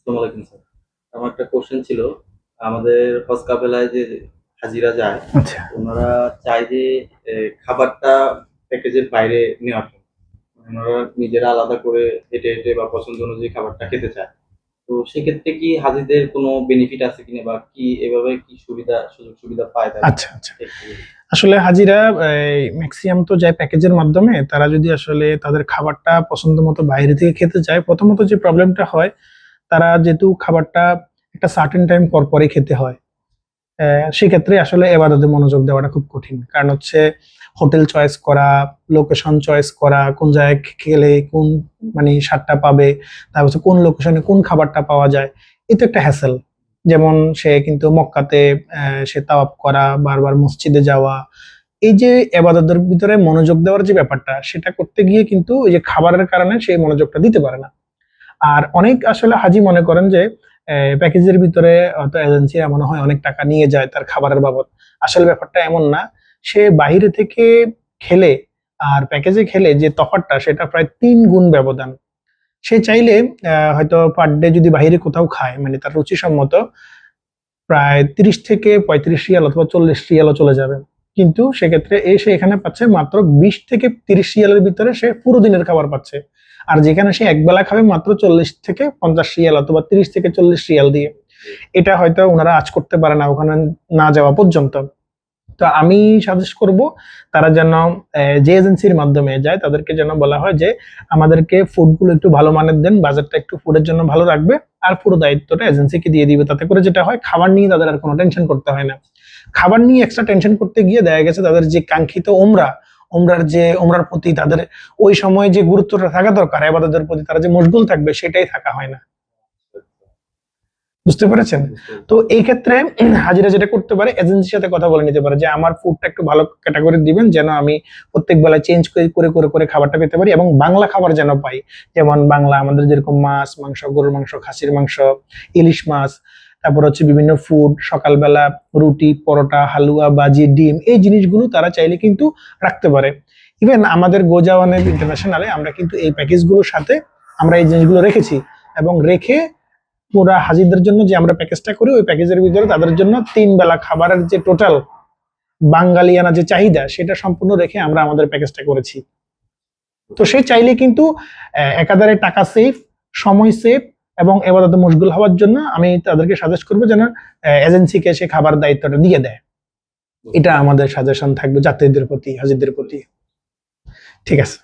আসসালামু আলাইকুম স্যার। আমার একটা কোশ্চেন ছিল। আমাদের হজ কাফেলায় যে হাজিরা যায়, আচ্ছা, ওনারা চায় যে খাবারটা প্যাকেজের বাইরে নেওয়ার জন্য। ওনারা নিজেরা আলাদা করে হেঁটে, হেঁটে বা পছন্দ অনুযায়ী খাবারটা খেতে চায়। তো সেক্ষেত্রে কি হাজিদের কোনো বেনিফিট আছে কিনা বা কি এভাবে কি সুযোগ সুবিধা পায় তারা? আচ্ছা, আচ্ছা। একটু বলুন। আসলে হাজিরা মেক্সিমাম তো যায় প্যাকেজের মাধ্যমে। তারা যদি আসলে তাদের খাবারটা পছন্দ মতো বাইরে থেকে খেতে চায়, প্রথমত যে প্রবলেমটা হয়, তারা যেহেতু খাবারটা একটা সার্টেন টাইম পর পরই খেতে হয়, সেক্ষেত্রে আসলে এবাদতে মনোযোগ দেওয়াটা খুব কঠিন। কারণ হচ্ছে হোটেল চয়েস করা, লোকেশন চয়েস করা, কোন জায়গায় খেলে কোন মানে স্বাদটা পাবে, তারপর হচ্ছে কোন লোকেশনে কোন খাবারটা পাওয়া যায়, এটা একটা হ্যাসেল। যেমন সে কিন্তু মক্কাতে সে তাওয়াফ করা, বারবার মসজিদে যাওয়া, এই যে এবাদতের ভিতরে মনোযোগ দেওয়ার যে ব্যাপারটা, সেটা করতে গিয়ে কিন্তু ওই যে খাবারের কারণে সেই মনোযোগটা দিতে পারে না। আর অনেক আসলে হাজি মনে করেন যে প্যাকেজের ভিতরে হয়তো এজেন্সিরা মনে হয় অনেক টাকা নিয়ে যায় তার খাবারের বাবদ। আসলে ব্যাপারটা এমন না। সে বাইরে থেকে খেলে আর প্যাকেজে খেলে যে তফাৎটা, সেটা প্রায় 3 গুণ ব্যবধান। সে চাইলে হয়তো পার ডে যদি বাইরে কোথাও খায়, মানে তার রুচিসম্মত, প্রায় 30 থেকে 35 রিয়াল অথবা 40 রিয়ালও চলে যাবে। কিন্তু সেক্ষেত্রে সে এখানে পাচ্ছে মাত্র 20 থেকে 30 রিয়ালের ভিতরে সে পুরো দিনের খাবার পাচ্ছে। আর যেখানে সে একবেলা খাবে মাত্র 40 থেকে 50 রিয়াল অথবা 30 থেকে 40 রিয়াল দিয়ে। এটা হয়তো ওনারা আজ করতে পারে না ওখানে না যাওয়া পর্যন্ত। তো আমি সাজেস্ট করব তারা যেন যে এজেন্সির মাধ্যমে যায় তাদেরকে যেন বলা হয় যে আমাদেরকে ফুডগুলো একটু ভালো মানের দেন, বাজারটা একটু ফুডের জন্য ভালো রাখবে, আর পুরো দায়িত্বটা এজেন্সিকে দিয়ে দিবে। তাতে করে যেটা হয়, খাবার নিয়ে তাদের আর কোনো টেনশন করতে হয় না। খাবার নিয়ে এক্সট্রা টেনশন করতে গিয়ে দেখা গেছে তাদের যে কাঙ্ক্ষিত ওমরার প্রতি তাদের ওই সময় যে গুরুত্বটা থাকা দরকার, ইবাদতের প্রতি তারা যে মশগুল থাকবে, সেটাই থাকা হয় না। বুঝতে পেরেছেন? বুঝতে তো পেরেছি। এই ক্ষেত্রে হাজিরা যেটা করতে পারে, এজেন্সির সাথে কথা বলে নিতে পারে যে আমার ফুডটা একটু ভালো ক্যাটাগরি দিবেন, যেন আমি প্রত্যেক বেলা চেঞ্জ করে খাবারটা পেতে পারি এবং বাংলা খাবার যেন পাই। যেমন বাংলা আমাদের যেরকম মাছ মাংস, গরুর মাংস, খাসির মাংস, ইলিশ মাছ, তারপর হচ্ছে বিভিন্ন ফুড, সকালবেলা রুটি, পরোটা, হালুয়া, বাজি, ডিম, এই জিনিসগুলো তারা চাইলে কিন্তু রাখতে পারে। ইভেন আমাদের গোজাওয়ানের ইন্টারন্যাশনালে আমরা কিন্তু এই প্যাকেজগুলোর সাথে আমরা এই জিনিসগুলো রেখেছি, এবং রেখে পুরা হাজিদের জন্য যে আমরা প্যাকেজটা করি, ওই প্যাকেজের ভিতরে তাদের জন্য 3 বেলা খাবারের যে টোটাল বাঙালিয়ানা যে চাহিদা, সেটা সম্পূর্ণ রেখে আমরা আমাদের প্যাকেজটা করেছি। তো সে চাইলে কিন্তু একাধারে টাকা সেভ, সময় সেভ এবং এবাদতে মশগুল হওয়ার জন্য আমি তাদেরকে সাজেস্ট করবো যেন এজেন্সিকে সে খাবার দায়িত্বটা দিয়ে দেয়। বুঝতে এটা পেরেছি। আমাদের সাজেশন থাকবে যাত্রীদের প্রতি, হাজিদের প্রতি। ঠিক আছে।